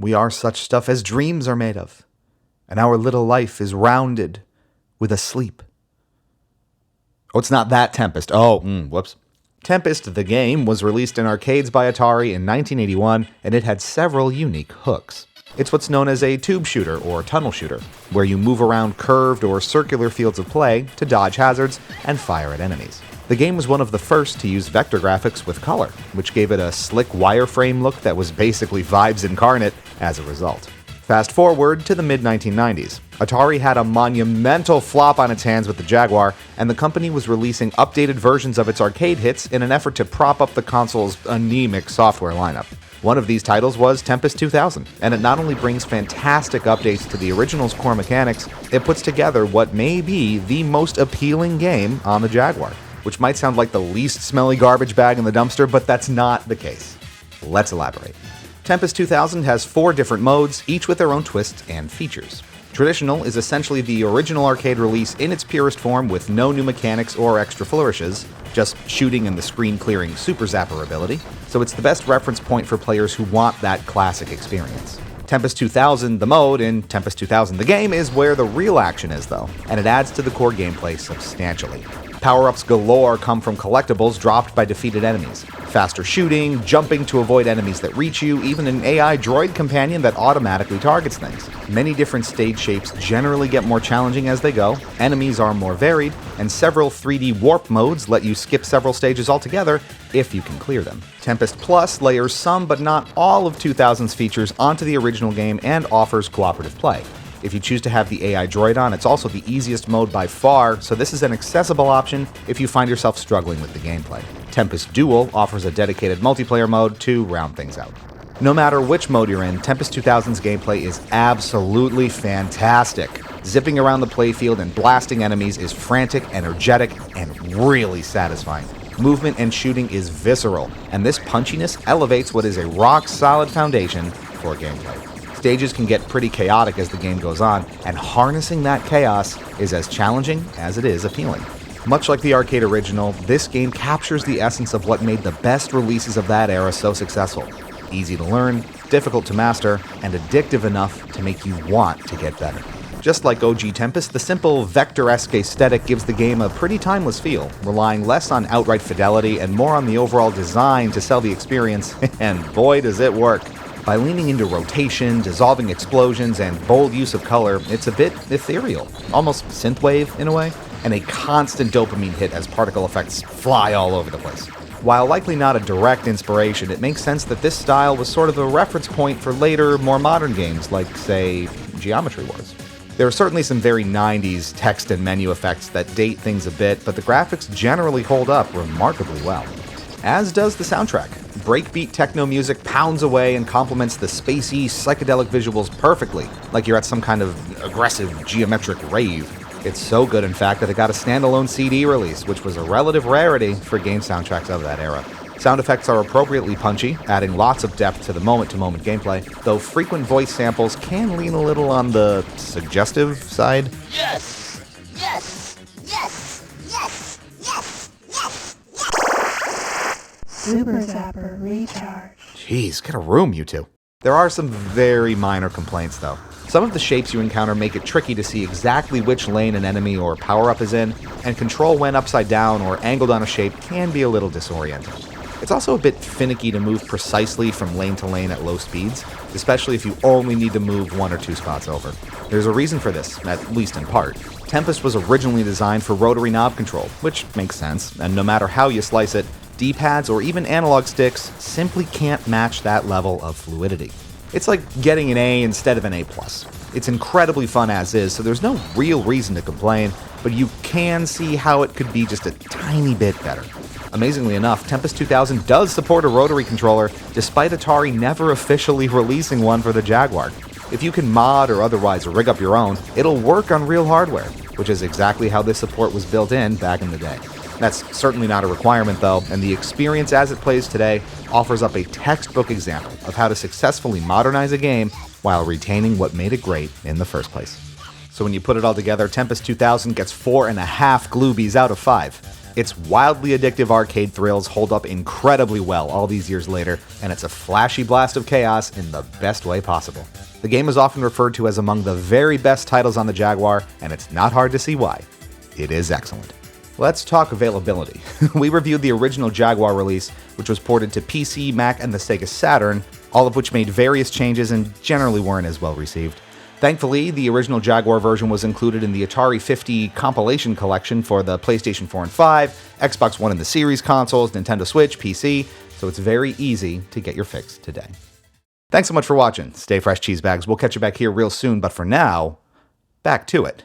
We are such stuff as dreams are made of, and our little life is rounded with a sleep. Oh, it's not that Tempest. Whoops. Tempest, the game, was released in arcades by Atari in 1981, and it had several unique hooks. It's what's known as a tube shooter or tunnel shooter, where you move around curved or circular fields of play to dodge hazards and fire at enemies. The game was one of the first to use vector graphics with color, which gave it a slick wireframe look that was basically vibes incarnate as a result. Fast forward to the mid-1990s. Atari had a monumental flop on its hands with the Jaguar, and the company was releasing updated versions of its arcade hits in an effort to prop up the console's anemic software lineup. One of these titles was Tempest 2000, and it not only brings fantastic updates to the original's core mechanics, it puts together what may be the most appealing game on the Jaguar, which might sound like the least smelly garbage bag in the dumpster, but that's not the case. Let's elaborate. Tempest 2000 has 4 different modes, each with their own twists and features. Traditional is essentially the original arcade release in its purest form with no new mechanics or extra flourishes, just shooting and the screen-clearing Super Zapper ability, so it's the best reference point for players who want that classic experience. Tempest 2000, the mode, in Tempest 2000, the game, is where the real action is, though, and it adds to the core gameplay substantially. Power-ups galore come from collectibles dropped by defeated enemies. Faster shooting, jumping to avoid enemies that reach you, even an AI droid companion that automatically targets things. Many different stage shapes generally get more challenging as they go, enemies are more varied, and several 3D warp modes let you skip several stages altogether if you can clear them. Tempest Plus layers some but not all of 2000's features onto the original game and offers cooperative play. If you choose to have the AI droid on, it's also the easiest mode by far, so this is an accessible option if you find yourself struggling with the gameplay. Tempest Duel offers a dedicated multiplayer mode to round things out. No matter which mode you're in, Tempest 2000's gameplay is absolutely fantastic. Zipping around the playfield and blasting enemies is frantic, energetic, and really satisfying. Movement and shooting is visceral, and this punchiness elevates what is a rock-solid foundation for gameplay. Stages can get pretty chaotic as the game goes on, and harnessing that chaos is as challenging as it is appealing. Much like the arcade original, this game captures the essence of what made the best releases of that era so successful. Easy to learn, difficult to master, and addictive enough to make you want to get better. Just like OG Tempest, the simple vector-esque aesthetic gives the game a pretty timeless feel, relying less on outright fidelity and more on the overall design to sell the experience, and boy does it work. By leaning into rotation, dissolving explosions, and bold use of color, it's a bit ethereal, almost synthwave in a way, and a constant dopamine hit as particle effects fly all over the place. While likely not a direct inspiration, it makes sense that this style was sort of a reference point for later, more modern games like, say, Geometry Wars. There are certainly some very 90s text and menu effects that date things a bit, but the graphics generally hold up remarkably well. As does the soundtrack. Breakbeat techno music pounds away and complements the spacey, psychedelic visuals perfectly, like you're at some kind of aggressive, geometric rave. It's so good, in fact, that it got a standalone CD release, which was a relative rarity for game soundtracks of that era. Sound effects are appropriately punchy, adding lots of depth to the moment-to-moment gameplay, though frequent voice samples can lean a little on the suggestive side. Yes! Yes! Yes! Yes! Yes! Yes! Super Zapper Recharge. Jeez, get a room, you two. There are some very minor complaints, though. Some of the shapes you encounter make it tricky to see exactly which lane an enemy or power-up is in, and control when upside down or angled on a shape can be a little disorienting. It's also a bit finicky to move precisely from lane to lane at low speeds, especially if you only need to move 1 or 2 spots over. There's a reason for this, at least in part. Tempest was originally designed for rotary knob control, which makes sense, and no matter how you slice it, D-pads or even analog sticks simply can't match that level of fluidity. It's like getting an A instead of an A+. It's incredibly fun as is, so there's no real reason to complain, but you can see how it could be just a tiny bit better. Amazingly enough, Tempest 2000 does support a rotary controller, despite Atari never officially releasing one for the Jaguar. If you can mod or otherwise rig up your own, it'll work on real hardware, which is exactly how this support was built in back in the day. That's certainly not a requirement, though, and the experience as it plays today offers up a textbook example of how to successfully modernize a game while retaining what made it great in the first place. So when you put it all together, Tempest 2000 gets 4.5 Gloobies out of 5. Its wildly addictive arcade thrills hold up incredibly well all these years later, and it's a flashy blast of chaos in the best way possible. The game is often referred to as among the very best titles on the Jaguar, and it's not hard to see why. It is excellent. Let's talk availability. We reviewed the original Jaguar release, which was ported to PC, Mac, and the Sega Saturn, all of which made various changes and generally weren't as well received. Thankfully, the original Jaguar version was included in the Atari 50 compilation collection for the PlayStation 4 and 5, Xbox One and the Series consoles, Nintendo Switch, PC, so it's very easy to get your fix today. Thanks so much for watching. Stay fresh, cheesebags. We'll catch you back here real soon, but for now, back to it.